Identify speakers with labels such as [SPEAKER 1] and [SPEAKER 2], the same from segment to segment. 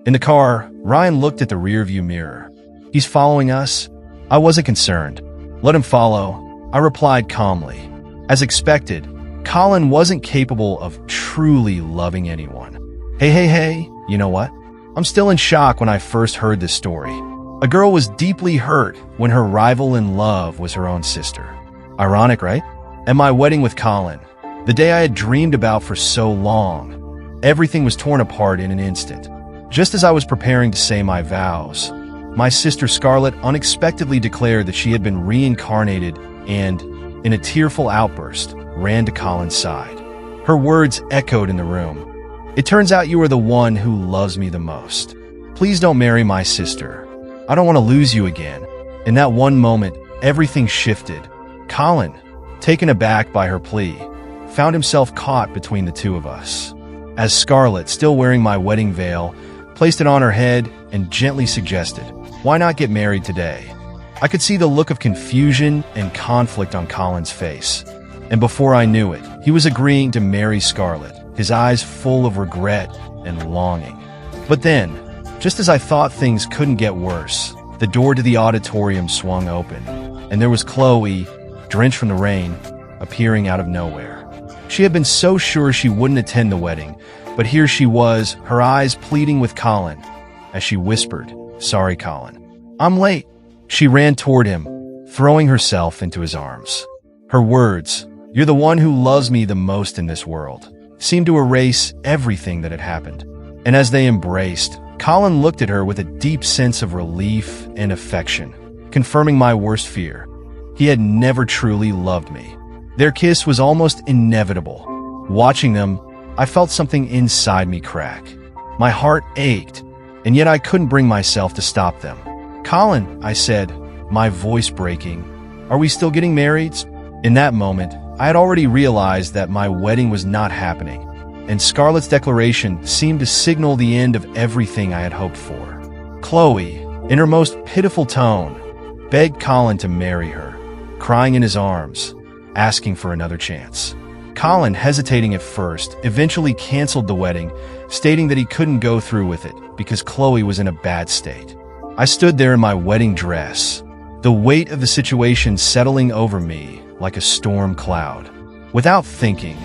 [SPEAKER 1] In the car, Ryan looked at the rearview mirror. He's following us? I wasn't concerned. Let him follow, I replied calmly. As expected, Colin wasn't capable of truly loving anyone. Hey, you know what? I'm still in shock when I first heard this story. A girl was deeply hurt when her rival in love was her own sister. Ironic, right? At my wedding with Colin, the day I had dreamed about for so long, everything was torn apart in an instant. Just as I was preparing to say my vows, my sister Scarlett unexpectedly declared that she had been reincarnated and, in a tearful outburst, ran to Colin's side. Her words echoed in the room. It turns out you are the one who loves me the most. Please don't marry my sister. I don't want to lose you again. In that one moment, everything shifted. Colin, taken aback by her plea, found himself caught between the two of us. As Scarlett, still wearing my wedding veil, placed it on her head and gently suggested, "Why not get married today?" I could see the look of confusion and conflict on Colin's face. And before I knew it, he was agreeing to marry Scarlett, his eyes full of regret and longing. But then, just as I thought things couldn't get worse, the door to the auditorium swung open, and there was Chloe, drenched from the rain, appearing out of nowhere. She had been so sure she wouldn't attend the wedding, but here she was, her eyes pleading with Colin, as she whispered, "Sorry, Colin. I'm late." She ran toward him, throwing herself into his arms. Her words, "You're the one who loves me the most in this world," seemed to erase everything that had happened. And as they embraced, Colin looked at her with a deep sense of relief and affection, confirming my worst fear. He had never truly loved me. Their kiss was almost inevitable. Watching them, I felt something inside me crack. My heart ached, and yet I couldn't bring myself to stop them. "Colin," I said, my voice breaking, "are we still getting married?" In that moment, I had already realized that my wedding was not happening, and Scarlett's declaration seemed to signal the end of everything I had hoped for. Chloe, in her most pitiful tone, begged Colin to marry her, crying in his arms, asking for another chance. Colin, hesitating at first, eventually canceled the wedding, stating that he couldn't go through with it because Chloe was in a bad state. I stood there in my wedding dress, the weight of the situation settling over me like a storm cloud. Without thinking,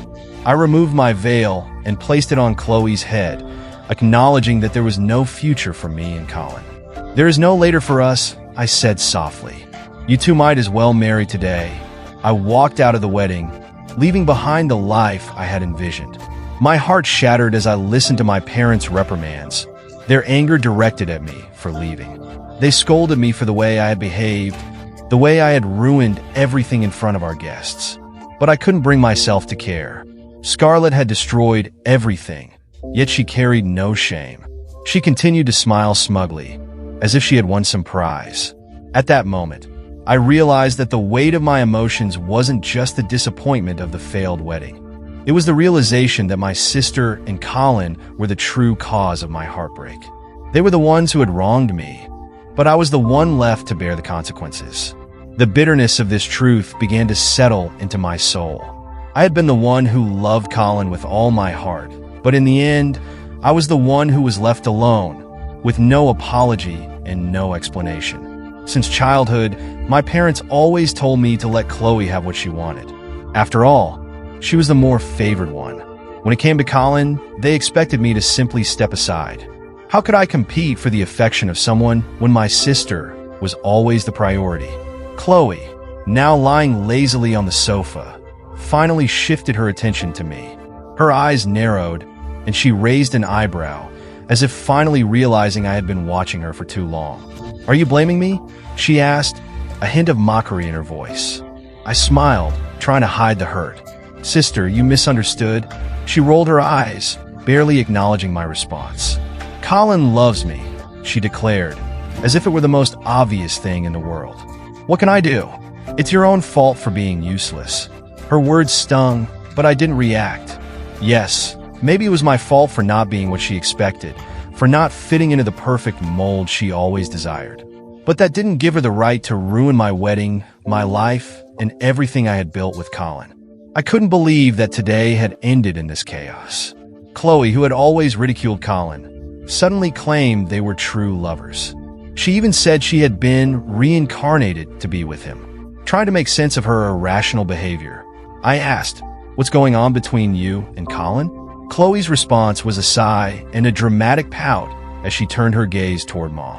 [SPEAKER 1] I removed my veil and placed it on Chloe's head, acknowledging that there was no future for me and Colin. "There is no later for us," I said softly. "You two might as well marry today." I walked out of the wedding, leaving behind the life I had envisioned. My heart shattered as I listened to my parents' reprimands, their anger directed at me for leaving. They scolded me for the way I had behaved, the way I had ruined everything in front of our guests. But I couldn't bring myself to care. Scarlett had destroyed everything, yet she carried no shame. She continued to smile smugly, as if she had won some prize. At that moment, I realized that the weight of my emotions wasn't just the disappointment of the failed wedding. It was the realization that my sister and Colin were the true cause of my heartbreak. They were the ones who had wronged me, but I was the one left to bear the consequences. The bitterness of this truth began to settle into my soul. I had been the one who loved Colin with all my heart, but in the end, I was the one who was left alone, with no apology and no explanation. Since childhood, my parents always told me to let Chloe have what she wanted. After all, she was the more favored one. When it came to Colin, they expected me to simply step aside. How could I compete for the affection of someone when my sister was always the priority? Chloe, now lying lazily on the sofa, finally shifted her attention to me. Her eyes narrowed, and she raised an eyebrow, as if finally realizing I had been watching her for too long. "Are you blaming me?" she asked, a hint of mockery in her voice. I smiled, trying to hide the hurt. "Sister, you misunderstood." She rolled her eyes, barely acknowledging my response. "Colin loves me," she declared, as if it were the most obvious thing in the world. "What can I do? It's your own fault for being useless." Her words stung, but I didn't react. Yes, maybe it was my fault for not being what she expected, for not fitting into the perfect mold she always desired. But that didn't give her the right to ruin my wedding, my life, and everything I had built with Colin. I couldn't believe that today had ended in this chaos. Chloe, who had always ridiculed Colin, suddenly claimed they were true lovers. She even said she had been reincarnated to be with him. Trying to make sense of her irrational behavior, I asked, "What's going on between you and Colin?" Chloe's response was a sigh and a dramatic pout as she turned her gaze toward Mom.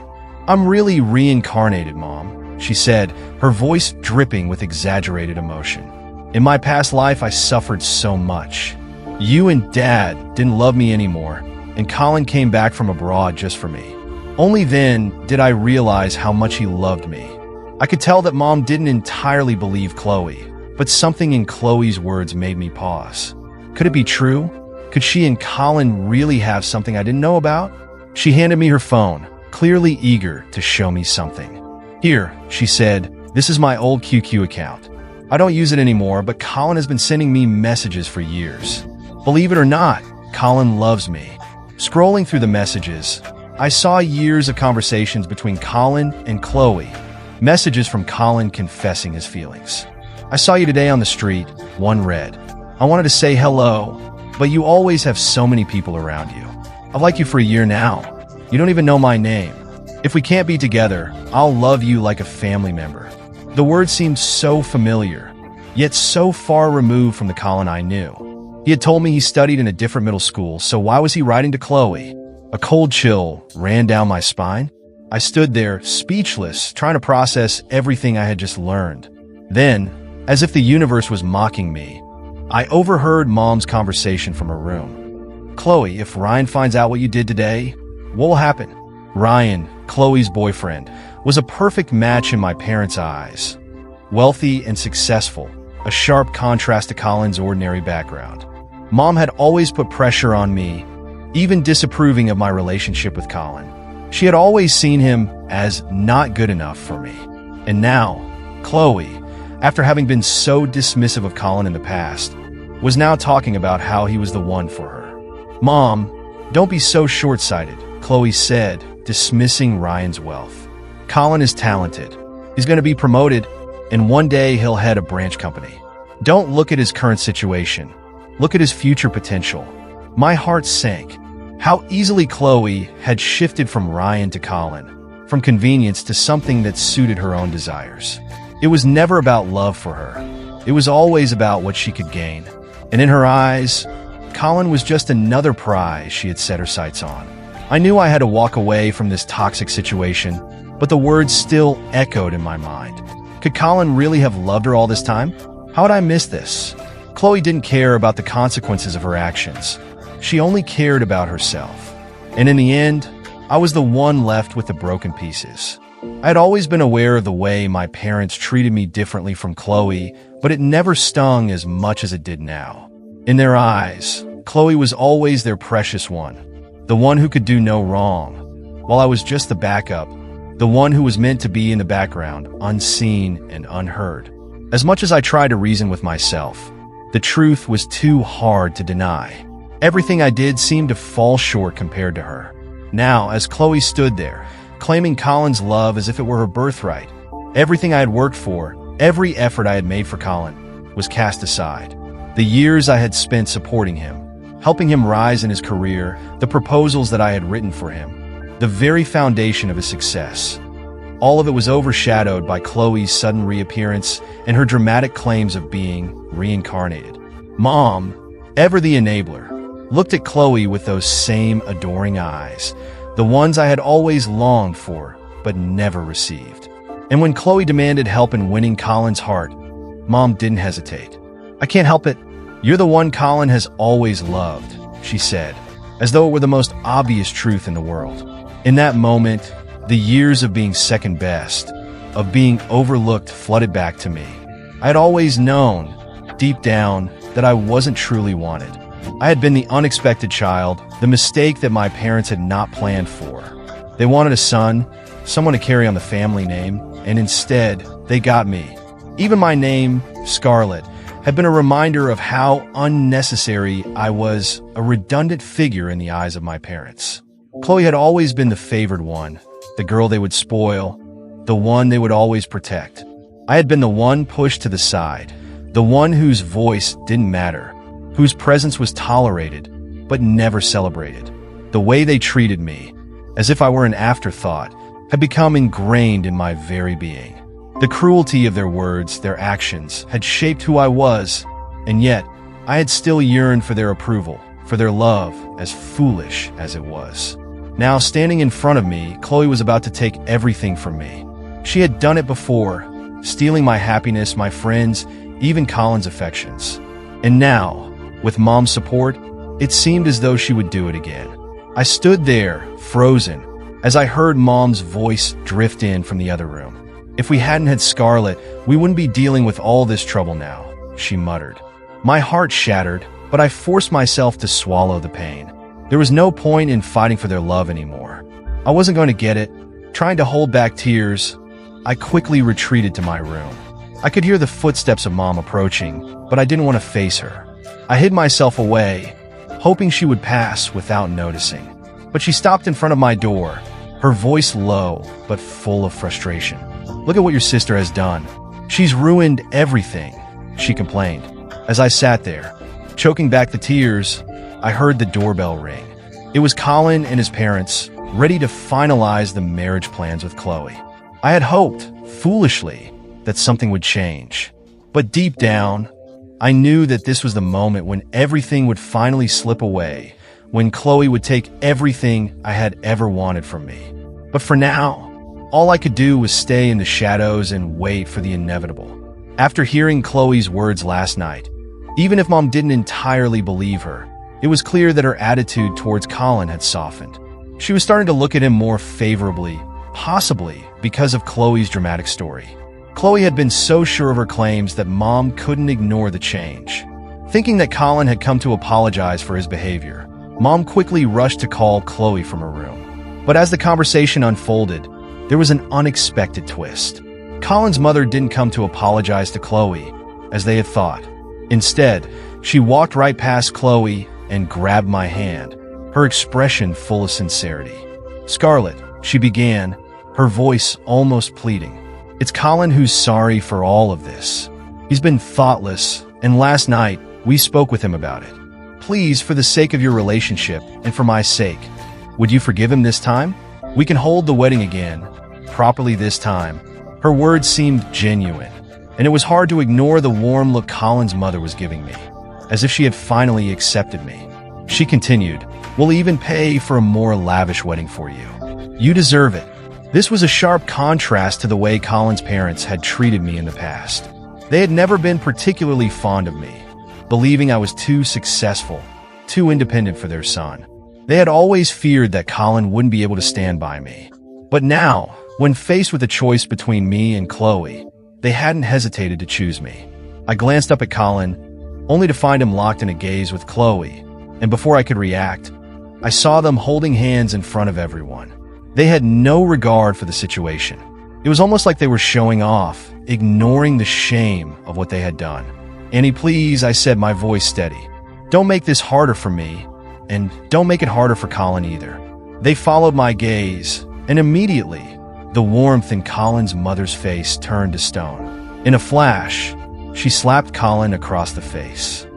[SPEAKER 1] "I'm really reincarnated, Mom," she said, her voice dripping with exaggerated emotion. "In my past life, I suffered so much. You and Dad didn't love me anymore, and Colin came back from abroad just for me. Only then did I realize how much he loved me." I could tell that Mom didn't entirely believe Chloe, but something in Chloe's words made me pause. Could it be true? Could she and Colin really have something I didn't know about? She handed me her phone, clearly eager to show me something. "Here," she said, "this is my old QQ account. I don't use it anymore, but Colin has been sending me messages for years. Believe it or not, Colin loves me." Scrolling through the messages, I saw years of conversations between Colin and Chloe. Messages from Colin confessing his feelings. "I saw you today on the street," one read. "I wanted to say hello, but you always have so many people around you. I've liked you for a year now. You don't even know my name. If we can't be together, I'll love you like a family member." The words seemed so familiar, yet so far removed from the Colin I knew. He had told me he studied in a different middle school, so why was he writing to Chloe? A cold chill ran down my spine. I stood there, speechless, trying to process everything I had just learned. Then, as if the universe was mocking me, I overheard Mom's conversation from her room. "Chloe, if Ryan finds out what you did today, what will happen?" Ryan, Chloe's boyfriend, was a perfect match in my parents' eyes. Wealthy and successful, a sharp contrast to Colin's ordinary background. Mom had always put pressure on me, even disapproving of my relationship with Colin. She had always seen him as not good enough for me. And now, Chloe, after having been so dismissive of Colin in the past, was now talking about how he was the one for her. "Mom, don't be so short-sighted," Chloe said, dismissing Ryan's wealth. "Colin is talented. He's going to be promoted, and one day he'll head a branch company. Don't look at his current situation. Look at his future potential." My heart sank. How easily Chloe had shifted from Ryan to Colin, from convenience to something that suited her own desires. It was never about love for her. It was always about what she could gain. And in her eyes, Colin was just another prize she had set her sights on. I knew I had to walk away from this toxic situation, but the words still echoed in my mind. Could Colin really have loved her all this time? How had I missed this? Chloe didn't care about the consequences of her actions. She only cared about herself. And in the end, I was the one left with the broken pieces. I had always been aware of the way my parents treated me differently from Chloe, but it never stung as much as it did now. In their eyes, Chloe was always their precious one, the one who could do no wrong, while I was just the backup, the one who was meant to be in the background, unseen and unheard. As much as I tried to reason with myself, the truth was too hard to deny. Everything I did seemed to fall short compared to her. Now, as Chloe stood there, claiming Colin's love as if it were her birthright, everything I had worked for, every effort I had made for Colin, was cast aside. The years I had spent supporting him, helping him rise in his career, the proposals that I had written for him, the very foundation of his success. All of it was overshadowed by Chloe's sudden reappearance and her dramatic claims of being reincarnated. Mom, ever the enabler, looked at Chloe with those same adoring eyes, the ones I had always longed for but never received. And when Chloe demanded help in winning Colin's heart, Mom didn't hesitate. "I can't help it. You're the one Colin has always loved," she said, as though it were the most obvious truth in the world. In that moment, the years of being second best, of being overlooked, flooded back to me. I had always known, deep down, that I wasn't truly wanted. I had been the unexpected child, the mistake that my parents had not planned for. They wanted a son, someone to carry on the family name, and instead, they got me. Even my name, Scarlett, had been a reminder of how unnecessary I was, a redundant figure in the eyes of my parents. Chloe had always been the favored one, the girl they would spoil, the one they would always protect. I had been the one pushed to the side, the one whose voice didn't matter, whose presence was tolerated, but never celebrated. The way they treated me, as if I were an afterthought, had become ingrained in my very being. The cruelty of their words, their actions, had shaped who I was, and yet I had still yearned for their approval, for their love, as foolish as it was. Now, standing in front of me, Chloe was about to take everything from me. She had done it before, stealing my happiness, my friends, even Colin's affections. And now, with Mom's support, it seemed as though she would do it again. I stood there, frozen, as I heard Mom's voice drift in from the other room. "If we hadn't had Scarlett, we wouldn't be dealing with all this trouble now," she muttered. My heart shattered, but I forced myself to swallow the pain. There was no point in fighting for their love anymore. I wasn't going to get it. Trying to hold back tears, I quickly retreated to my room. I could hear the footsteps of Mom approaching, but I didn't want to face her. I hid myself away, hoping she would pass without noticing. But she stopped in front of my door, her voice low but full of frustration. "Look at what your sister has done. She's ruined everything," she complained. As I sat there, choking back the tears, I heard the doorbell ring. It was Colin and his parents, ready to finalize the marriage plans with Chloe. I had hoped, foolishly, that something would change. But deep down, I knew that this was the moment when everything would finally slip away, when Chloe would take everything I had ever wanted from me. But for now, all I could do was stay in the shadows and wait for the inevitable. After hearing Chloe's words last night, even if Mom didn't entirely believe her, it was clear that her attitude towards Colin had softened. She was starting to look at him more favorably, possibly because of Chloe's dramatic story. Chloe had been so sure of her claims that Mom couldn't ignore the change. Thinking that Colin had come to apologize for his behavior, Mom quickly rushed to call Chloe from her room. But as the conversation unfolded, there was an unexpected twist. Colin's mother didn't come to apologize to Chloe, as they had thought. Instead, she walked right past Chloe and grabbed my hand, her expression full of sincerity. "Scarlett," she began, her voice almost pleading. "It's Colin who's sorry for all of this. He's been thoughtless, and last night, we spoke with him about it. Please, for the sake of your relationship, and for my sake, would you forgive him this time? We can hold the wedding again, properly this time." Her words seemed genuine, and it was hard to ignore the warm look Colin's mother was giving me, as if she had finally accepted me. She continued, "We'll even pay for a more lavish wedding for you. You deserve it." This was a sharp contrast to the way Colin's parents had treated me in the past. They had never been particularly fond of me, believing I was too successful, too independent for their son. They had always feared that Colin wouldn't be able to stand by me. But now, when faced with a choice between me and Chloe, they hadn't hesitated to choose me. I glanced up at Colin, only to find him locked in a gaze with Chloe, and before I could react, I saw them holding hands in front of everyone. They had no regard for the situation. It was almost like they were showing off, ignoring the shame of what they had done. "Annie, please," I said, my voice steady. "Don't make this harder for me, and don't make it harder for Colin either." They followed my gaze, and immediately, the warmth in Colin's mother's face turned to stone. In a flash, she slapped Colin across the face.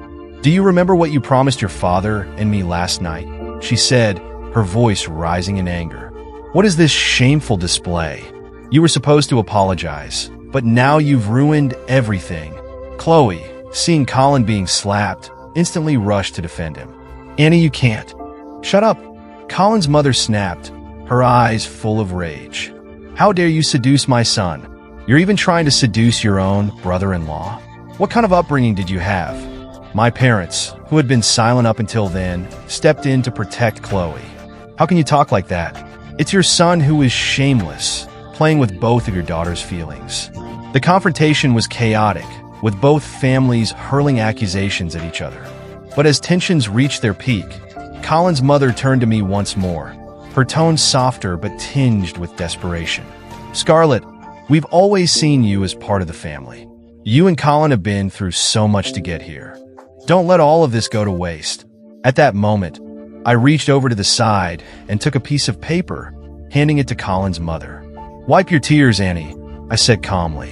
[SPEAKER 1] "Do you remember what you promised your father and me last night?" she said, her voice rising in anger. "What is this shameful display? You were supposed to apologize, but now you've ruined everything." Chloe, seeing Colin being slapped, instantly rushed to defend him. "Annie, you can't." "Shut up," Colin's mother snapped, her eyes full of rage. "How dare you seduce my son? You're even trying to seduce your own brother-in-law? What kind of upbringing did you have?" My parents, who had been silent up until then, stepped in to protect Chloe. "How can you talk like that? It's your son who is shameless, playing with both of your daughter's feelings." The confrontation was chaotic, with both families hurling accusations at each other. But as tensions reached their peak, Colin's mother turned to me once more, her tone softer but tinged with desperation. "Scarlett, we've always seen you as part of the family. You and Colin have been through so much to get here. Don't let all of this go to waste." At that moment, I reached over to the side and took a piece of paper, handing it to Colin's mother. "Wipe your tears, Annie," I said calmly.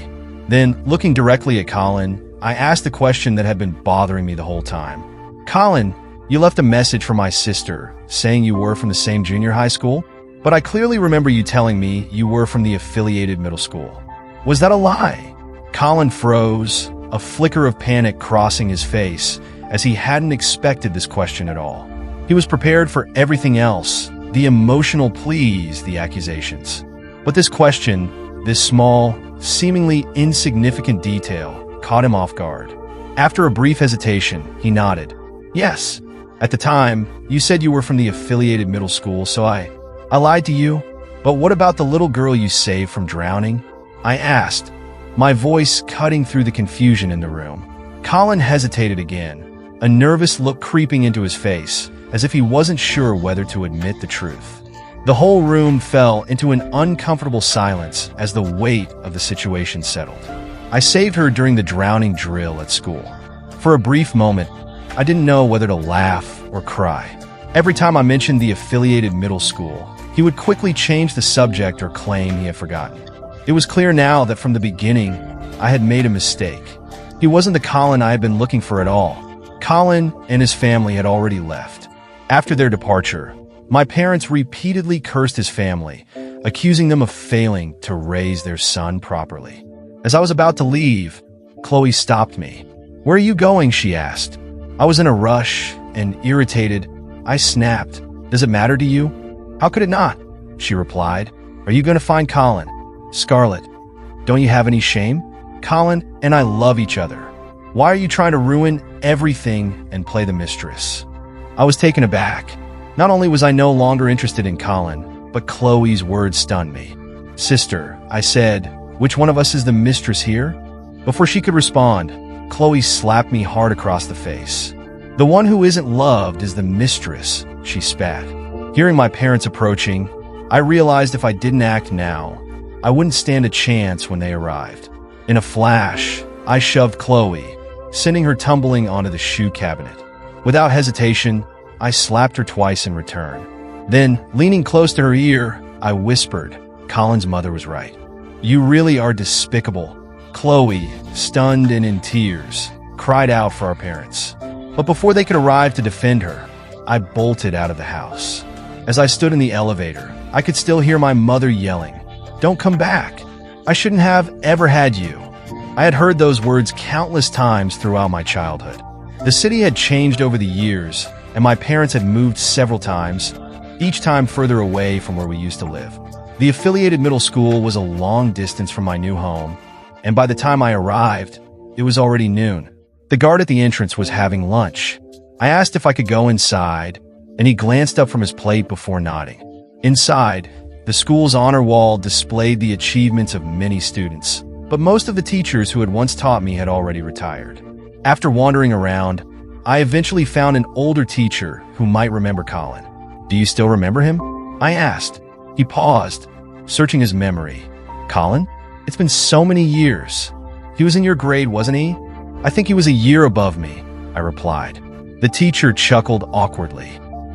[SPEAKER 1] Then, looking directly at Colin, I asked the question that had been bothering me the whole time. "Colin, You left a message for my sister saying you were from the same junior high school, but I clearly remember you telling me you were from the affiliated middle school. Was that a lie?" Colin froze, a flicker of panic crossing his face, as he hadn't expected this question at all. He was prepared for everything else, the emotional pleas, the accusations. But this question, this small, seemingly insignificant detail, caught him off guard. After a brief hesitation, he nodded. "Yes. At the time, you said you were from the affiliated middle school, so I lied to you. But what about the little girl you saved from drowning?" I asked, my voice cutting through the confusion in the room. Colin hesitated again, a nervous look creeping into his face, as if he wasn't sure whether to admit the truth. The whole room fell into an uncomfortable silence as the weight of the situation settled. I saved her during the drowning drill at school. For a brief moment, I didn't know whether to laugh or cry. Every time I mentioned the affiliated middle school, he would quickly change the subject or claim he had forgotten. It was clear now that from the beginning, I had made a mistake. He wasn't the Colin I had been looking for at all. Colin and his family had already left. After their departure, my parents repeatedly cursed his family, accusing them of failing to raise their son properly. As I was about to leave, Chloe stopped me. "Where are you going?" she asked. I was in a rush and irritated. I snapped. "Does it matter to you?" "How could it not?" she replied. "Are you going to find Colin?" "Scarlett, don't you have any shame? Colin and I love each other. Why are you trying to ruin everything and play the mistress?" I was taken aback. Not only was I no longer interested in Colin, but Chloe's words stunned me. "Sister," I said, "which one of us is the mistress here?" Before she could respond, Chloe slapped me hard across the face. "The one who isn't loved is the mistress," she spat. Hearing my parents approaching, I realized if I didn't act now, I wouldn't stand a chance when they arrived. In a flash, I shoved Chloe, sending her tumbling onto the shoe cabinet. Without hesitation, I slapped her twice in return. Then, leaning close to her ear, I whispered, "Colin's mother was right. You really are despicable." Chloe, stunned and in tears, cried out for our parents. But before they could arrive to defend her, I bolted out of the house. As I stood in the elevator, I could still hear my mother yelling, "Don't come back. I shouldn't have ever had you." I had heard those words countless times throughout my childhood. The city had changed over the years, and my parents had moved several times, each time further away from where we used to live. The affiliated middle school was a long distance from my new home, and by the time I arrived, it was already noon. The guard at the entrance was having lunch. I asked if I could go inside, and he glanced up from his plate before nodding. Inside, the school's honor wall displayed the achievements of many students, but most of the teachers who had once taught me had already retired. After wandering around, I eventually found an older teacher who might remember Colin. "Do you still remember him?" I asked. He paused, searching his memory. "Colin? It's been so many years. He was in your grade, wasn't he?" "I think he was a year above me," I replied. The teacher chuckled awkwardly.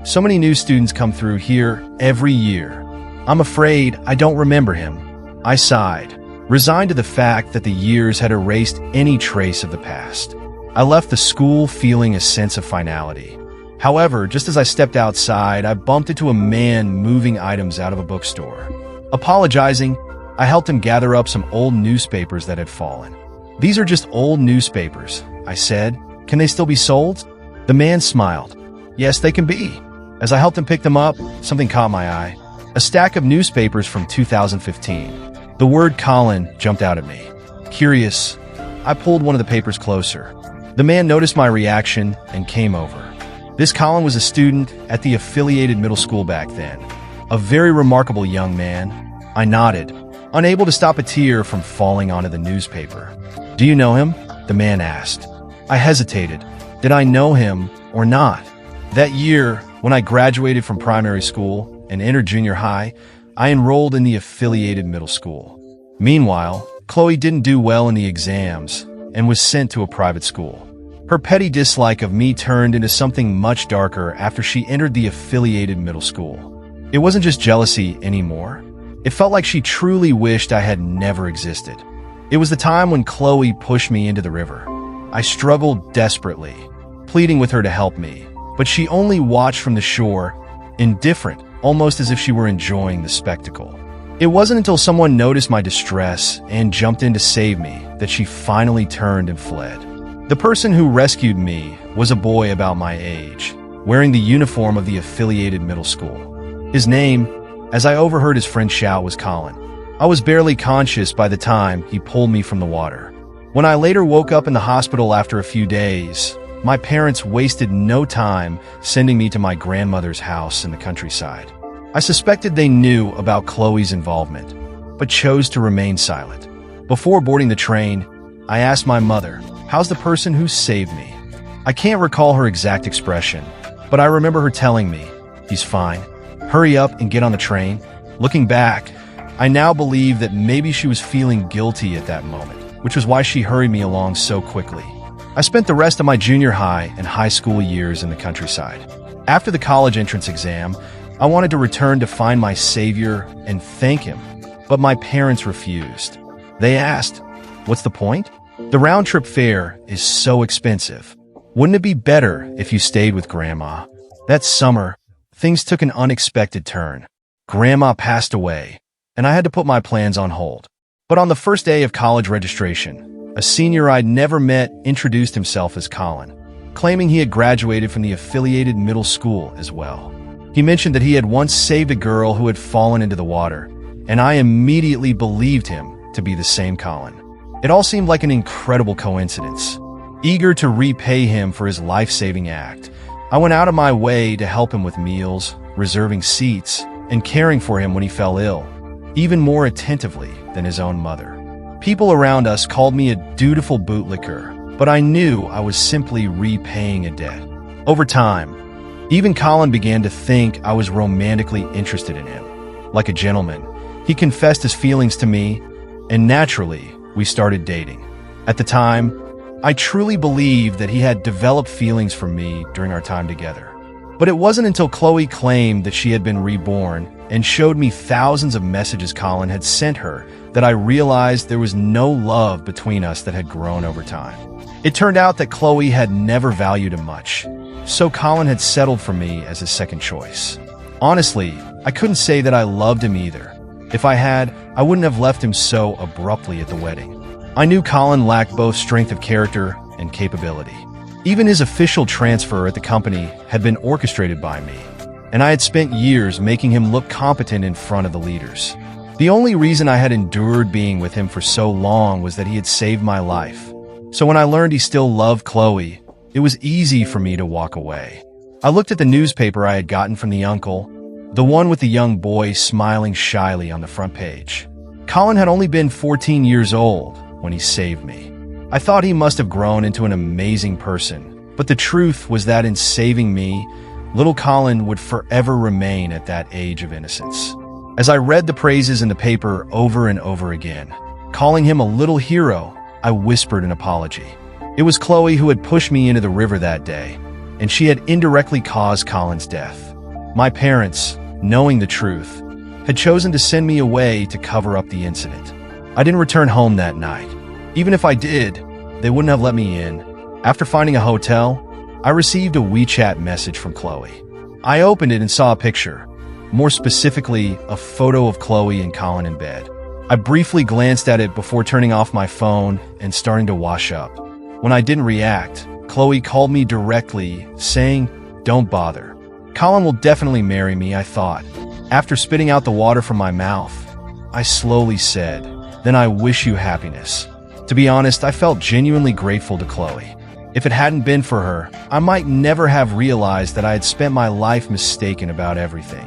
[SPEAKER 1] "So many new students come through here every year. I'm afraid I don't remember him." I sighed, resigned to the fact that the years had erased any trace of the past. I left the school feeling a sense of finality. However, just as I stepped outside, I bumped into a man moving items out of a bookstore. Apologizing, I helped him gather up some old newspapers that had fallen. "These are just old newspapers," I said. "Can they still be sold?" The man smiled. "Yes, they can be." As I helped him pick them up, something caught my eye. A stack of newspapers from 2015. The word Colin jumped out at me. Curious, I pulled one of the papers closer. The man noticed my reaction and came over. This Colin was a student at the affiliated middle school back then. A very remarkable young man. I nodded, unable to stop a tear from falling onto the newspaper. "Do you know him?" the man asked. I hesitated. Did I know him or not? That year, when I graduated from primary school and entered junior high, I enrolled in the affiliated middle school. Meanwhile, Chloe didn't do well in the exams and was sent to a private school. Her petty dislike of me turned into something much darker after she entered the affiliated middle school. It wasn't just jealousy anymore. It felt like she truly wished I had never existed. It was the time when Chloe pushed me into the river. I struggled desperately, pleading with her to help me, but she only watched from the shore, indifferent, almost as if she were enjoying the spectacle. It wasn't until someone noticed my distress and jumped in to save me that she finally turned and fled. The person who rescued me was a boy about my age, wearing the uniform of the affiliated middle school. His name, as I overheard his friend shout, was Colin. I was barely conscious by the time he pulled me from the water. When I later woke up in the hospital after a few days, my parents wasted no time sending me to my grandmother's house in the countryside. I suspected they knew about Chloe's involvement, but chose to remain silent. Before boarding the train, I asked my mother, "How's the person who saved me?" I can't recall her exact expression, but I remember her telling me, "He's fine. Hurry up and get on the train." Looking back, I now believe that maybe she was feeling guilty at that moment, which was why she hurried me along so quickly. I spent the rest of my junior high and high school years in the countryside. After the college entrance exam, I wanted to return to find my savior and thank him, but my parents refused. They asked, "What's the point? The round-trip fare is so expensive. Wouldn't it be better if you stayed with Grandma?" That summer, things took an unexpected turn. Grandma passed away, and I had to put my plans on hold. But on the first day of college registration, a senior I'd never met introduced himself as Colin, claiming he had graduated from the affiliated middle school as well. He mentioned that he had once saved a girl who had fallen into the water, and I immediately believed him to be the same Colin. It all seemed like an incredible coincidence. Eager to repay him for his life-saving act, I went out of my way to help him with meals, reserving seats, and caring for him when he fell ill, even more attentively than his own mother. People around us called me a dutiful bootlicker, but I knew I was simply repaying a debt. Over time, even Colin began to think I was romantically interested in him. Like a gentleman, he confessed his feelings to me, and naturally, we started dating. At the time, I truly believed that he had developed feelings for me during our time together. But it wasn't until Chloe claimed that she had been reborn and showed me thousands of messages Colin had sent her that I realized there was no love between us that had grown over time. It turned out that Chloe had never valued him much, so Colin had settled for me as his second choice. Honestly, I couldn't say that I loved him either. If I had, I wouldn't have left him so abruptly at the wedding. I knew Colin lacked both strength of character and capability. Even his official transfer at the company had been orchestrated by me, and I had spent years making him look competent in front of the leaders. The only reason I had endured being with him for so long was that he had saved my life. So when I learned he still loved Chloe, it was easy for me to walk away. I looked at the newspaper I had gotten from the uncle, the one with the young boy smiling shyly on the front page. Colin had only been 14 years old when he saved me. I thought he must have grown into an amazing person, but the truth was that in saving me, little Colin would forever remain at that age of innocence. As I read the praises in the paper over and over again, calling him a little hero, I whispered an apology. It was Chloe who had pushed me into the river that day, and she had indirectly caused Colin's death. My parents, knowing the truth, had chosen to send me away to cover up the incident. I didn't return home that night. Even if I did, they wouldn't have let me in. After finding a hotel, I received a WeChat message from Chloe. I opened it and saw a picture, more specifically, a photo of Chloe and Colin in bed. I briefly glanced at it before turning off my phone and starting to wash up. When I didn't react, Chloe called me directly, saying, "Don't bother. Colin will definitely marry me," I thought. After spitting out the water from my mouth, I slowly said, "Then I wish you happiness." To be honest, I felt genuinely grateful to Chloe. If it hadn't been for her, I might never have realized that I had spent my life mistaken about everything.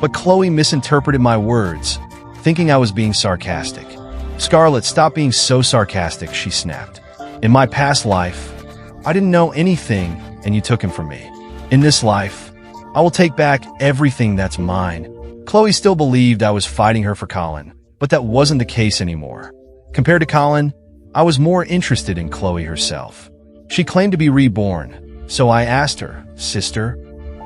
[SPEAKER 1] But Chloe misinterpreted my words, thinking I was being sarcastic. "Scarlett, stop being so sarcastic," she snapped. "In my past life, I didn't know anything, and you took him from me. In this life, I will take back everything that's mine." Chloe still believed I was fighting her for Colin, but that wasn't the case anymore. Compared to Colin, I was more interested in Chloe herself. She claimed to be reborn, so I asked her, "Sister,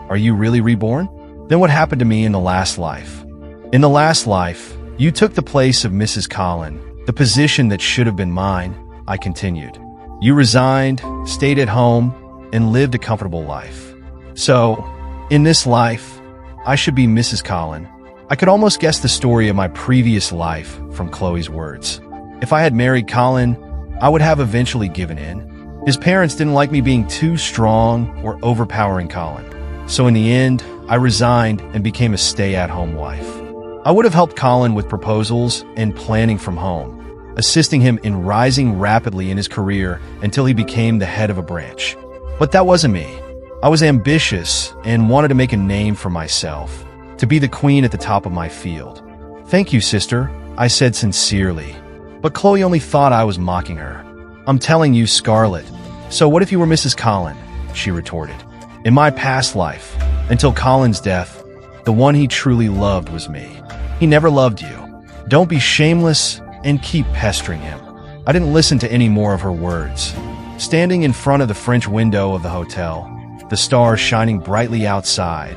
[SPEAKER 1] are you really reborn? Then what happened to me in the last life?" "In the last life, you took the place of Mrs. Colin, the position that should have been mine," I continued. "You resigned, stayed at home, and lived a comfortable life. So, in this life, I should be Mrs. Colin. I could almost guess the story of my previous life from Chloe's words. If I had married Colin, I would have eventually given in. His parents didn't like me being too strong or overpowering Colin. So in the end, I resigned and became a stay-at-home wife. I would have helped Colin with proposals and planning from home, assisting him in rising rapidly in his career until he became the head of a branch. But that wasn't me. I was ambitious and wanted to make a name for myself, to be the queen at the top of my field. "Thank you, sister," I said sincerely. But Chloe only thought I was mocking her. "I'm telling you, Scarlett. So what if you were Mrs. Colin?" she retorted. "In my past life, until Colin's death, the one he truly loved was me. He never loved you. Don't be shameless and keep pestering him." I didn't listen to any more of her words. Standing in front of the French window of the hotel, the stars shining brightly outside,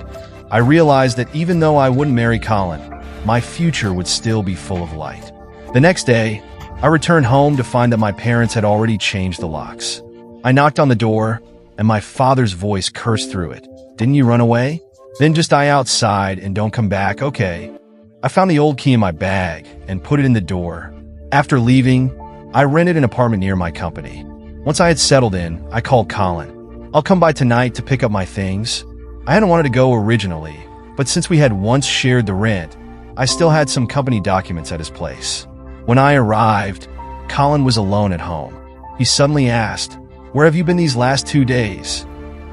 [SPEAKER 1] I realized that even though I wouldn't marry Colin, my future would still be full of light. The next day, I returned home to find that my parents had already changed the locks. I knocked on the door, and my father's voice cursed through it. "Didn't you run away? Then just die outside and don't come back, okay?" I found the old key in my bag and put it in the door. After leaving, I rented an apartment near my company. Once I had settled in, I called Colin. "I'll come by tonight to pick up my things." I hadn't wanted to go originally, but since we had once shared the rent, I still had some company documents at his place. When I arrived, Colin was alone at home. He suddenly asked, "Where have you been these last 2 days?"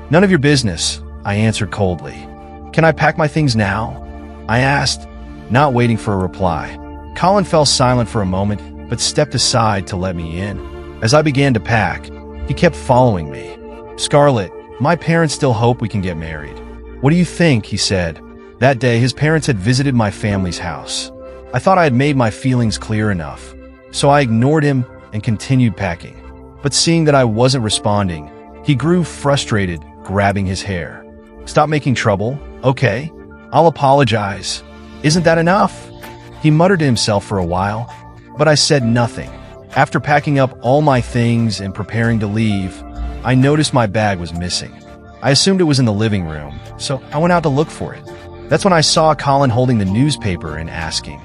[SPEAKER 1] "None of your business," I answered coldly. "Can I pack my things now?" I asked, not waiting for a reply. Colin fell silent for a moment, but stepped aside to let me in. As I began to pack, he kept following me. "Scarlett, my parents still hope we can get married." "What do you think?" he said. That day, his parents had visited my family's house. I thought I had made my feelings clear enough, so I ignored him and continued packing. But seeing that I wasn't responding, he grew frustrated, grabbing his hair. "Stop making trouble, okay? I'll apologize. Isn't that enough?" He muttered to himself for a while, but I said nothing. After packing up all my things and preparing to leave, I noticed my bag was missing. I assumed it was in the living room, so I went out to look for it. That's when I saw Colin holding the newspaper and asking,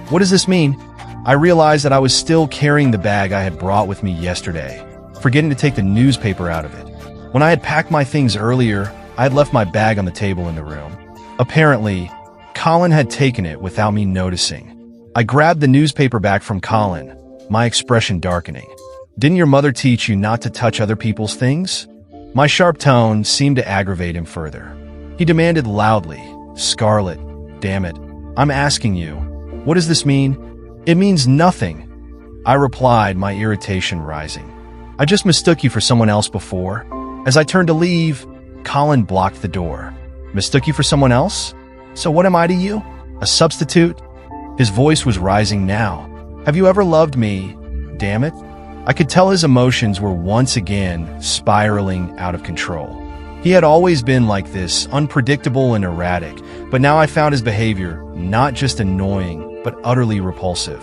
[SPEAKER 1] "What does this mean?" I realized that I was still carrying the bag I had brought with me yesterday, forgetting to take the newspaper out of it. When I had packed my things earlier, I had left my bag on the table in the room. Apparently, Colin had taken it without me noticing. I grabbed the newspaper back from Colin, my expression darkening. "Didn't your mother teach you not to touch other people's things?" My sharp tone seemed to aggravate him further. He demanded loudly, "Scarlett, damn it, I'm asking you, what does this mean?" "It means nothing," I replied, my irritation rising. "I just mistook you for someone else before." As I turned to leave, Colin blocked the door. "Mistook you for someone else? So what am I to you? A substitute?" His voice was rising now. "Have you ever loved me? Damn it." I could tell his emotions were once again spiraling out of control. He had always been like this, unpredictable and erratic, but now I found his behavior not just annoying, but utterly repulsive.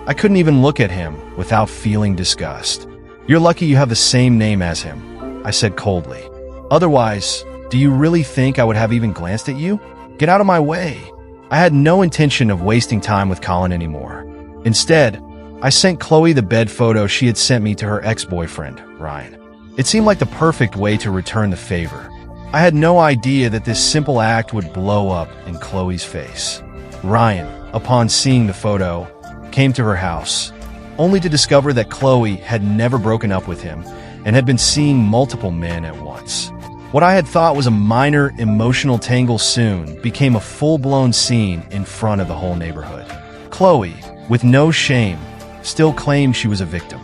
[SPEAKER 1] I couldn't even look at him without feeling disgust. "You're lucky you have the same name as him," I said coldly. "Otherwise, do you really think I would have even glanced at you? Get out of my way." I had no intention of wasting time with Colin anymore. Instead, I sent Chloe the bed photo she had sent me to her ex-boyfriend, Ryan. It seemed like the perfect way to return the favor. I had no idea that this simple act would blow up in Chloe's face. Ryan, upon seeing the photo, came to her house, only to discover that Chloe had never broken up with him and had been seeing multiple men at once. What I had thought was a minor emotional tangle soon became a full-blown scene in front of the whole neighborhood. Chloe, with no shame, still claimed she was a victim.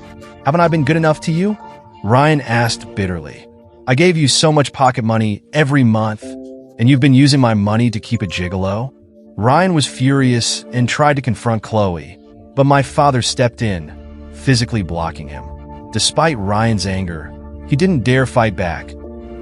[SPEAKER 1] "Haven't I been good enough to you?" Ryan asked bitterly. "I gave you so much pocket money every month, and you've been using my money to keep a gigolo?" Ryan was furious and tried to confront Chloe, but my father stepped in, physically blocking him. Despite Ryan's anger, he didn't dare fight back,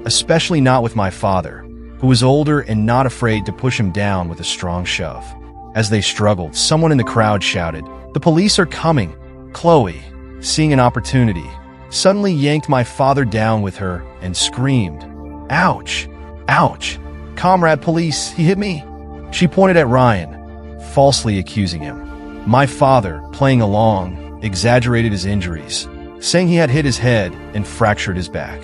[SPEAKER 1] especially not with my father, who was older and not afraid to push him down with a strong shove. As they struggled, someone in the crowd shouted, "The police are coming!" Chloe, seeing an opportunity, suddenly yanked my father down with her and screamed, "Ouch! Ouch! Comrade police, he hit me. She pointed at Ryan, falsely accusing him. My father, playing along, exaggerated his injuries, saying he had hit his head and fractured his back.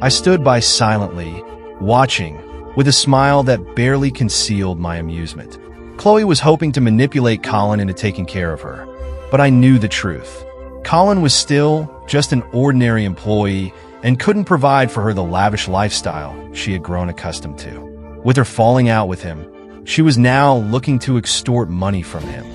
[SPEAKER 1] I stood by silently, watching, with a smile that barely concealed my amusement. Chloe was hoping to manipulate Colin into taking care of her, but I knew the truth. Colin was still just an ordinary employee and couldn't provide for her the lavish lifestyle she had grown accustomed to. With her falling out with him, she was now looking to extort money from him.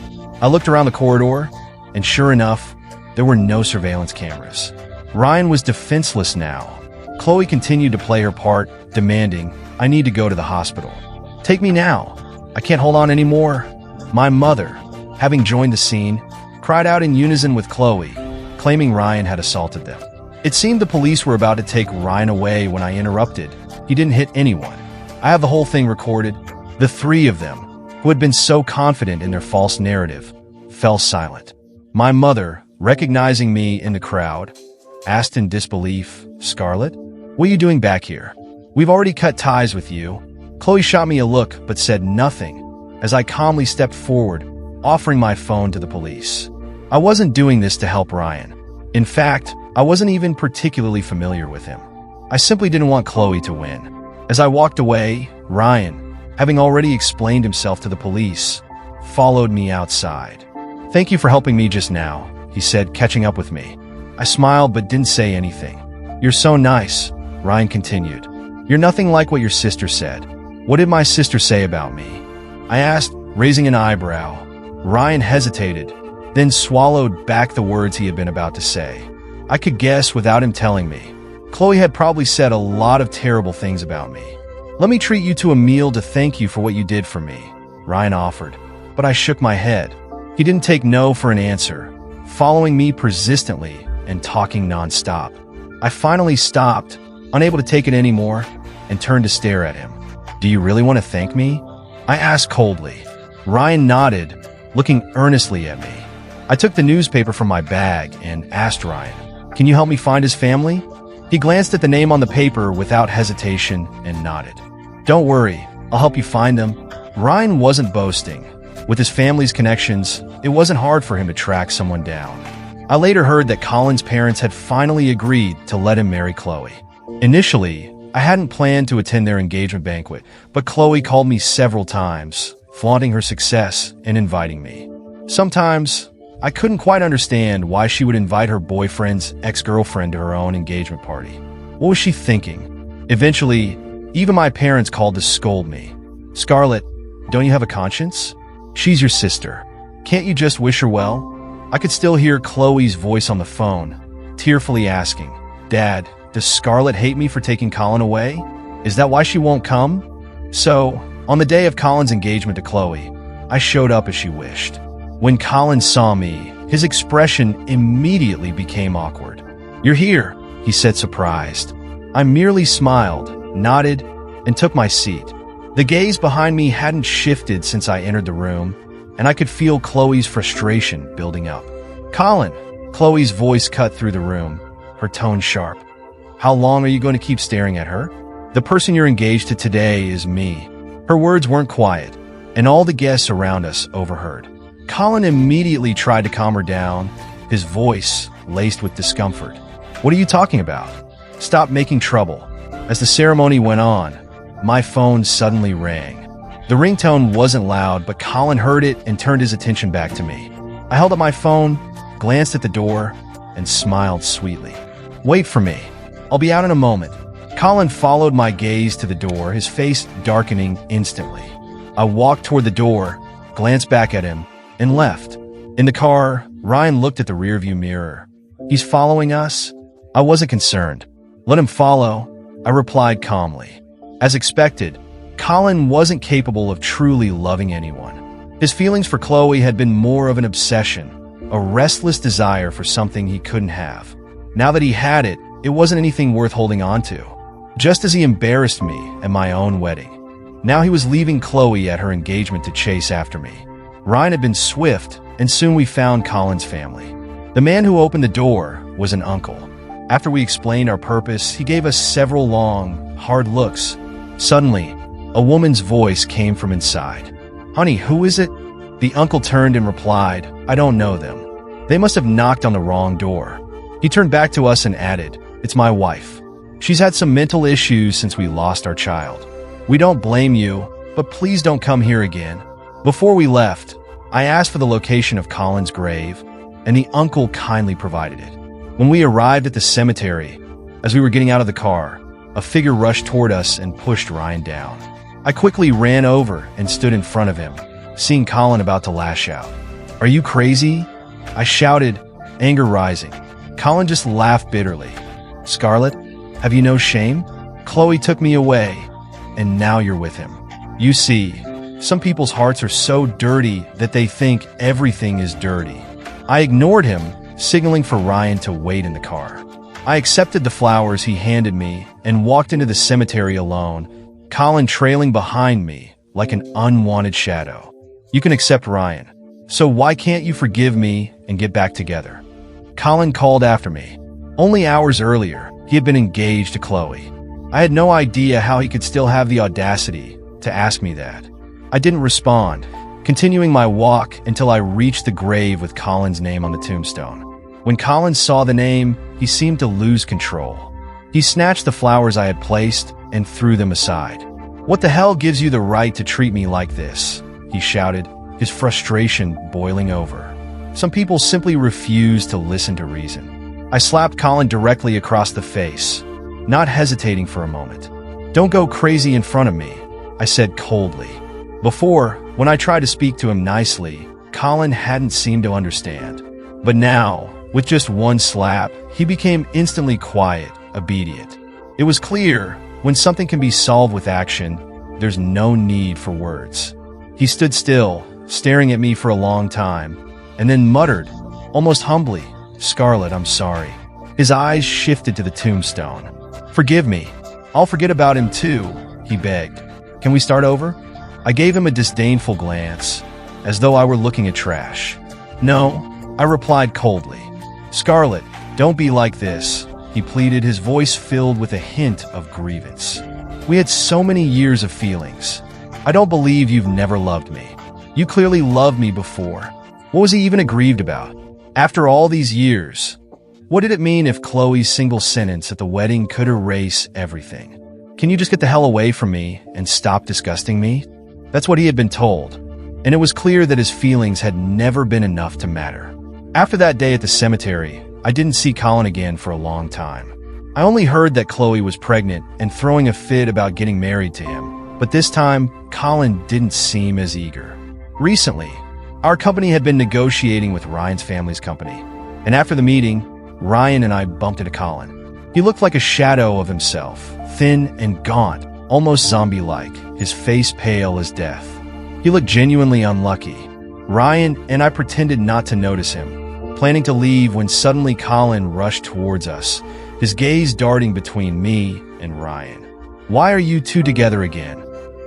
[SPEAKER 1] I looked around the corridor, and sure enough, there were no surveillance cameras. Ryan was defenseless now. Chloe continued to play her part, demanding, I need to go to the hospital. Take me now. I can't hold on anymore. My mother, having joined the scene, cried out in unison with Chloe, claiming Ryan had assaulted them. It seemed the police were about to take Ryan away when I interrupted. He didn't hit anyone. I have the whole thing recorded. The three of them, who had been so confident in their false narrative, fell silent. My mother, recognizing me in the crowd, asked in disbelief, Scarlett, what are you doing back here? We've already cut ties with you. Chloe shot me a look but said nothing as I calmly stepped forward, offering my phone to the police. I wasn't doing this to help Ryan. In fact, I wasn't even particularly familiar with him. I simply didn't want Chloe to win. As I walked away, Ryan, having already explained himself to the police, followed me outside. Thank you for helping me just now, he said, catching up with me. I smiled but didn't say anything. You're so nice, Ryan continued. You're nothing like what your sister said. What did my sister say about me? I asked, raising an eyebrow. Ryan hesitated, then swallowed back the words he had been about to say. I could guess without him telling me. Chloe had probably said a lot of terrible things about me. Let me treat you to a meal to thank you for what you did for me, Ryan offered, but I shook my head. He didn't take no for an answer, following me persistently and talking nonstop. I finally stopped, unable to take it anymore, and turned to stare at him. Do you really want to thank me? I asked coldly. Ryan nodded, looking earnestly at me. I took the newspaper from my bag and asked Ryan, can you help me find his family? He glanced at the name on the paper without hesitation and nodded. Don't worry, I'll help you find them. Ryan wasn't boasting. With his family's connections, it wasn't hard for him to track someone down. I later heard that Colin's parents had finally agreed to let him marry Chloe. Initially, I hadn't planned to attend their engagement banquet, but Chloe called me several times, flaunting her success and inviting me. Sometimes, I couldn't quite understand why she would invite her boyfriend's ex-girlfriend to her own engagement party. What was she thinking? Eventually, even my parents called to scold me. Scarlett, don't you have a conscience? She's your sister. Can't you just wish her well? I could still hear Chloe's voice on the phone, tearfully asking, Dad, does Scarlett hate me for taking Colin away? Is that why she won't come? So, on the day of Colin's engagement to Chloe, I showed up as she wished. When Colin saw me, his expression immediately became awkward. You're here, he said, surprised. I merely smiled, nodded, and took my seat. The gaze behind me hadn't shifted since I entered the room, and I could feel Chloe's frustration building up. Colin, Chloe's voice cut through the room, her tone sharp. How long are you going to keep staring at her? The person you're engaged to today is me. Her words weren't quiet, and all the guests around us overheard. Colin immediately tried to calm her down, his voice laced with discomfort. What are you talking about? Stop making trouble. As the ceremony went on, my phone suddenly rang. The ringtone wasn't loud, but Colin heard it and turned his attention back to me. I held up my phone, glanced at the door, and smiled sweetly. Wait for me. I'll be out in a moment. Colin followed my gaze to the door, his face darkening instantly. I walked toward the door, glanced back at him, and left. In the car, Ryan looked at the rearview mirror. He's following us? I wasn't concerned. Let him follow, I replied calmly. As expected, Colin wasn't capable of truly loving anyone. His feelings for Chloe had been more of an obsession, a restless desire for something he couldn't have. Now that he had it, it wasn't anything worth holding on to. Just as he embarrassed me at my own wedding, now he was leaving Chloe at her engagement to chase after me. Ryan had been swift, and soon we found Colin's family. The man who opened the door was an uncle. After we explained our purpose, he gave us several long, hard looks, Suddenly, a woman's voice came from inside. "Honey, who is it?" The uncle turned and replied, "I don't know them. They must have knocked on the wrong door." He turned back to us and added, "It's my wife. She's had some mental issues since we lost our child. We don't blame you, but please don't come here again." Before we left, I asked for the location of Colin's grave, and the uncle kindly provided it. When we arrived at the cemetery, as we were getting out of the car, a figure rushed toward us and pushed Ryan down. I quickly ran over and stood in front of him, seeing Colin about to lash out. "Are you crazy?" I shouted, anger rising. Colin just laughed bitterly. "Scarlett, have you no shame? Chloe took me away, and now you're with him. You see, some people's hearts are so dirty that they think everything is dirty." I ignored him, signaling for Ryan to wait in the car. I accepted the flowers he handed me and walked into the cemetery alone, Colin trailing behind me like an unwanted shadow. "You can accept Ryan, so why can't you forgive me and get back together?" Colin called after me. Only hours earlier, he had been engaged to Chloe. I had no idea how he could still have the audacity to ask me that. I didn't respond, continuing my walk until I reached the grave with Colin's name on the tombstone. When Colin saw the name, he seemed to lose control. He snatched the flowers I had placed and threw them aside. "What the hell gives you the right to treat me like this?" he shouted, his frustration boiling over. Some people simply refuse to listen to reason. I slapped Colin directly across the face, not hesitating for a moment. "Don't go crazy in front of me," I said coldly. Before, when I tried to speak to him nicely, Colin hadn't seemed to understand. But now, with just one slap, he became instantly quiet, obedient. It was clear, when something can be solved with action, there's no need for words. He stood still, staring at me for a long time, and then muttered, almost humbly, "Scarlett, I'm sorry." His eyes shifted to the tombstone. "Forgive me. I'll forget about him too," he begged. "Can we start over?" I gave him a disdainful glance, as though I were looking at trash. "No," I replied coldly. "Scarlett, don't be like this," he pleaded, his voice filled with a hint of grievance. "We had so many years of feelings. I don't believe you've never loved me. You clearly loved me before. What was he even aggrieved about? After all these years, what did it mean if Chloe's single sentence at the wedding could erase everything? Can you just get the hell away from me and stop disgusting me?" That's what he had been told, and it was clear that his feelings had never been enough to matter. After that day at the cemetery, I didn't see Colin again for a long time. I only heard that Chloe was pregnant and throwing a fit about getting married to him, but this time, Colin didn't seem as eager. Recently, our company had been negotiating with Ryan's family's company, and after the meeting, Ryan and I bumped into Colin. He looked like a shadow of himself, thin and gaunt, almost zombie-like, his face pale as death. He looked genuinely unlucky. Ryan and I pretended not to notice him, planning to leave when suddenly Colin rushed towards us, his gaze darting between me and Ryan. "Why are you two together again?"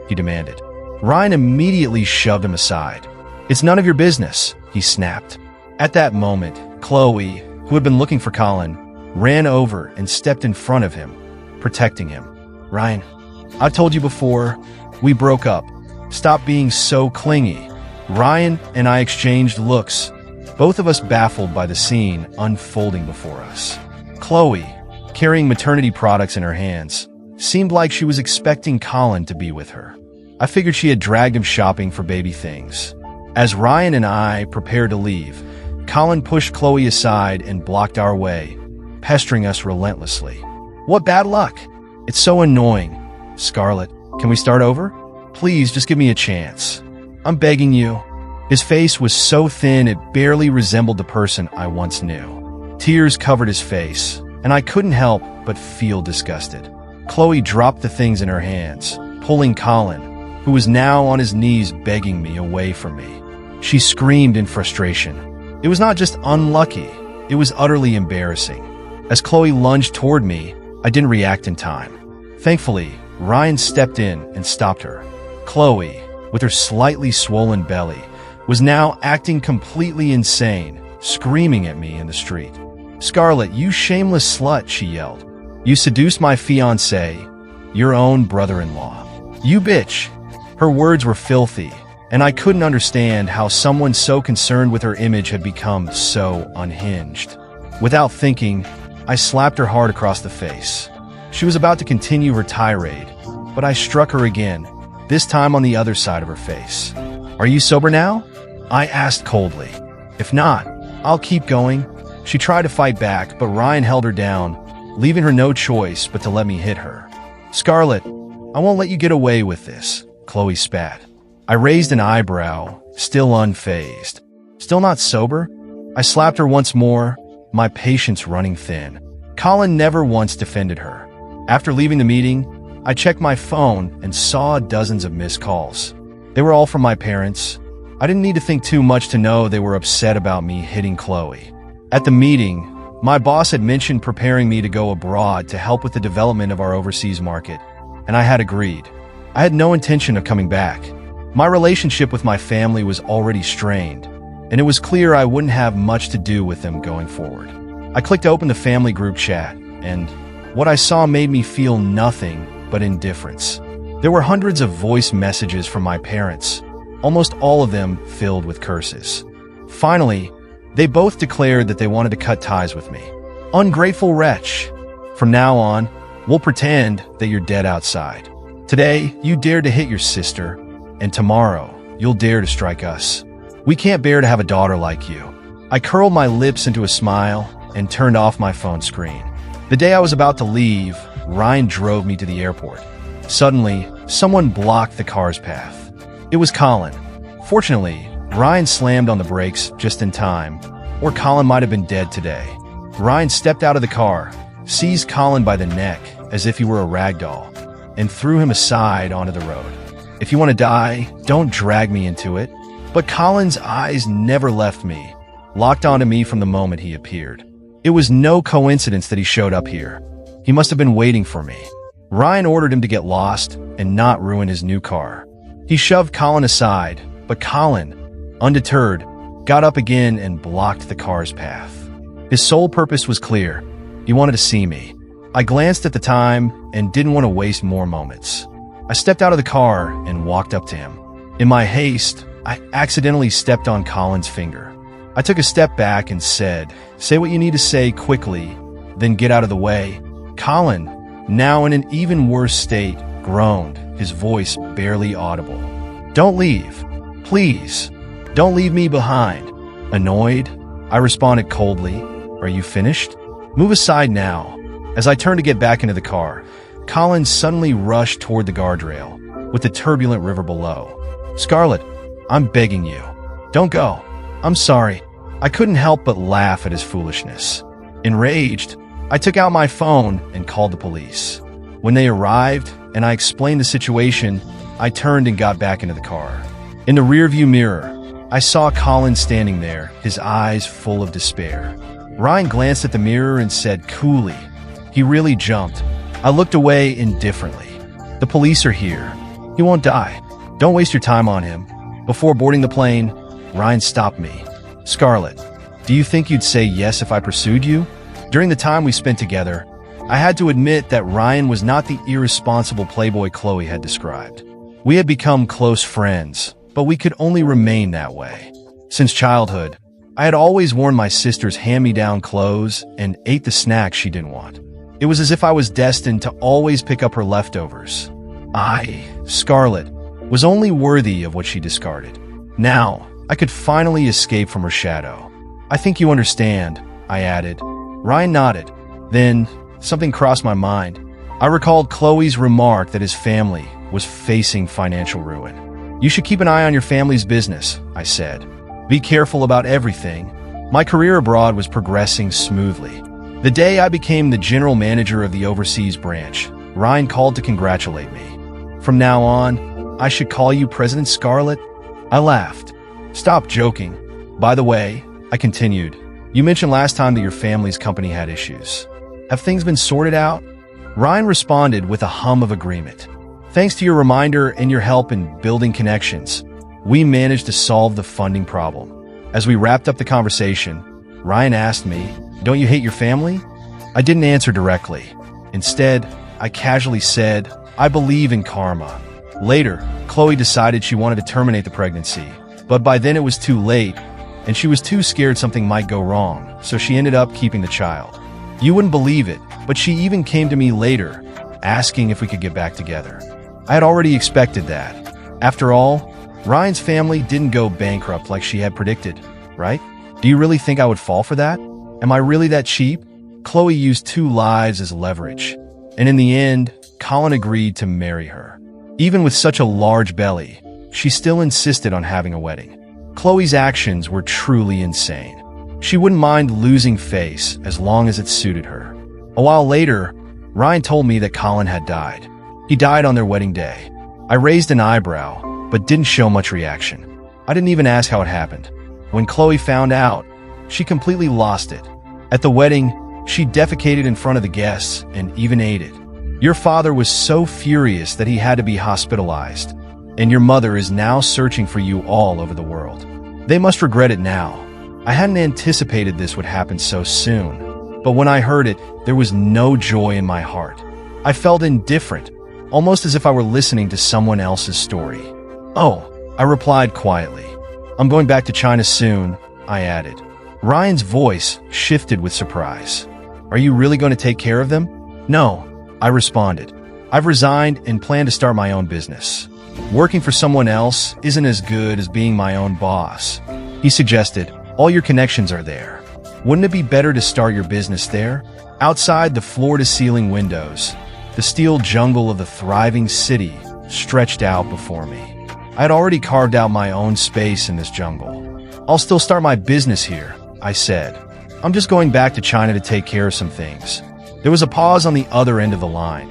[SPEAKER 1] he demanded. Ryan immediately shoved him aside. "It's none of your business," he snapped. At that moment, Chloe, who had been looking for Colin, ran over and stepped in front of him, protecting him. "Ryan, I told you before, we broke up. Stop being so clingy." Ryan and I exchanged looks, both of us baffled by the scene unfolding before us. Chloe, carrying maternity products in her hands, seemed like she was expecting Colin to be with her. I figured she had dragged him shopping for baby things. As Ryan and I prepared to leave, Colin pushed Chloe aside and blocked our way, pestering us relentlessly. "What bad luck? It's so annoying. Scarlett, can we start over? Please, just give me a chance. I'm begging you." His face was so thin it barely resembled the person I once knew. Tears covered his face, and I couldn't help but feel disgusted. Chloe dropped the things in her hands, pulling Colin, who was now on his knees begging me, away from me. She screamed in frustration. It was not just unlucky, it was utterly embarrassing. As Chloe lunged toward me, I didn't react in time. Thankfully, Ryan stepped in and stopped her. Chloe, with her slightly swollen belly, was now acting completely insane, screaming at me in the street. "Scarlett, you shameless slut," she yelled. "You seduced my fiancé, Your own brother-in-law. You bitch. Her words were filthy, and I couldn't understand how someone so concerned with her image had become so unhinged. Without thinking, I slapped her hard across the face. She was about to continue her tirade, but I struck her again, this time on the other side of her face. Are you sober now? I asked coldly. If not, I'll keep going. She tried to fight back, but Ryan held her down, leaving her no choice but to let me hit her. Scarlett, I won't let you get away with this, Chloe spat. I raised an eyebrow, still unfazed. Still not sober? I slapped her once more, my patience running thin. Colin never once defended her. After leaving the meeting, I checked my phone and saw dozens of missed calls. They were all from my parents. I didn't need to think too much to know they were upset about me hitting Chloe. At the meeting, my boss had mentioned preparing me to go abroad to help with the development of our overseas market, and I had agreed. I had no intention of coming back. My relationship with my family was already strained, and it was clear I wouldn't have much to do with them going forward. I clicked open the family group chat, and what I saw made me feel nothing but indifference. There were hundreds of voice messages from my parents, almost all of them filled with curses. Finally, they both declared that they wanted to cut ties with me. Ungrateful wretch. From now on, we'll pretend that you're dead outside. Today, you dared to hit your sister, and tomorrow, you'll dare to strike us. We can't bear to have a daughter like you. I curled my lips into a smile and turned off my phone screen. The day I was about to leave, Ryan drove me to the airport. Suddenly, someone blocked the car's path. It was Colin. Fortunately, Ryan slammed on the brakes just in time, or Colin might have been dead today. Ryan stepped out of the car, seized Colin by the neck as if he were a rag doll, and threw him aside onto the road. If you want to die, don't drag me into it. But Colin's eyes never left me, locked onto me from the moment he appeared. It was no coincidence that he showed up here. He must have been waiting for me. Ryan ordered him to get lost and not ruin his new car. He shoved Colin aside, but Colin, undeterred, got up again and blocked the car's path. His sole purpose was clear. He wanted to see me. I glanced at the time and didn't want to waste more moments. I stepped out of the car and walked up to him. In my haste, I accidentally stepped on Colin's finger. I took a step back and said, "Say what you need to say quickly, then get out of the way." Colin, now in an even worse state, groaned, his voice barely audible. "Don't leave. Please. Don't leave me behind." Annoyed, I responded coldly, "Are you finished? Move aside now." As I turned to get back into the car, Colin suddenly rushed toward the guardrail, with the turbulent river below. "Scarlett, I'm begging you. Don't go. I'm sorry." I couldn't help but laugh at his foolishness. Enraged, I took out my phone and called the police. When they arrived and I explained the situation, I turned and got back into the car. In the rearview mirror, I saw Colin standing there, his eyes full of despair. Ryan glanced at the mirror and said coolly, "He really jumped." I looked away indifferently. "The police are here. He won't die. Don't waste your time on him." Before boarding the plane, Ryan stopped me. "Scarlett, do you think you'd say yes if I pursued you?" During the time we spent together, I had to admit that Ryan was not the irresponsible playboy Chloe had described. We had become close friends, but we could only remain that way. Since childhood, I had always worn my sister's hand-me-down clothes and ate the snacks she didn't want. It was as if I was destined to always pick up her leftovers. I, Scarlett, was only worthy of what she discarded. Now, I could finally escape from her shadow. "I think you understand," I added. Ryan nodded. Then, something crossed my mind. I recalled Chloe's remark that his family was facing financial ruin. "You should keep an eye on your family's business," I said. "Be careful about everything." My career abroad was progressing smoothly. The day I became the general manager of the overseas branch, Ryan called to congratulate me. "From now on, I should call you President Scarlett?" I laughed. "Stop joking. By the way," I continued, "you mentioned last time that your family's company had issues. Have things been sorted out?" Ryan responded with a hum of agreement. "Thanks to your reminder and your help in building connections, we managed to solve the funding problem." As we wrapped up the conversation, Ryan asked me, "Don't you hate your family?" I didn't answer directly. Instead, I casually said, I believe in karma. Later, Chloe decided she wanted to terminate the pregnancy, but by then it was too late, and she was too scared something might go wrong, so she ended up keeping the child. You wouldn't believe it, but she even came to me later, asking if we could get back together. I had already expected that. After all, Ryan's family didn't go bankrupt like she had predicted, right? Do you really think I would fall for that? Am I really that cheap? Chloe used 2 lies as leverage, and in the end, Colin agreed to marry her. Even with such a large belly, she still insisted on having a wedding. Chloe's actions were truly insane. She wouldn't mind losing face as long as it suited her. A while later, Ryan told me that Colin had died. He died on their wedding day. I raised an eyebrow, but didn't show much reaction. I didn't even ask how it happened. When Chloe found out, she completely lost it. At the wedding, she defecated in front of the guests and even ate it. Your father was so furious that he had to be hospitalized, and your mother is now searching for you all over the world. They must regret it now. I hadn't anticipated this would happen so soon, but when I heard it, there was no joy in my heart. I felt indifferent, almost as if I were listening to someone else's story. Oh, I replied quietly. I'm going back to China soon, I added. Ryan's voice shifted with surprise. Are you really going to take care of them? No, I responded. I've resigned and plan to start my own business. Working for someone else isn't as good as being my own boss. He suggested, all your connections are there. Wouldn't it be better to start your business there? Outside the floor-to-ceiling windows, the steel jungle of the thriving city stretched out before me. I had already carved out my own space in this jungle. I'll still start my business here, I said. I'm just going back to China to take care of some things. There was a pause on the other end of the line,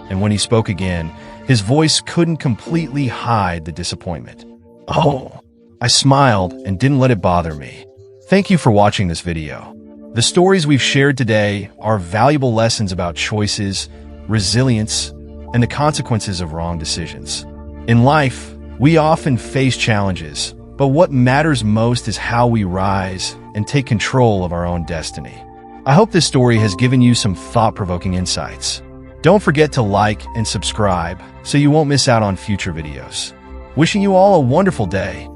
[SPEAKER 1] and when he spoke again, his voice couldn't completely hide the disappointment. Oh, I smiled and didn't let it bother me. Thank you for watching this video. The stories we've shared today are valuable lessons about choices, resilience, and the consequences of wrong decisions. In life, we often face challenges, but what matters most is how we rise and take control of our own destiny. I hope this story has given you some thought-provoking insights. Don't forget to like and subscribe so you won't miss out on future videos. Wishing you all a wonderful day.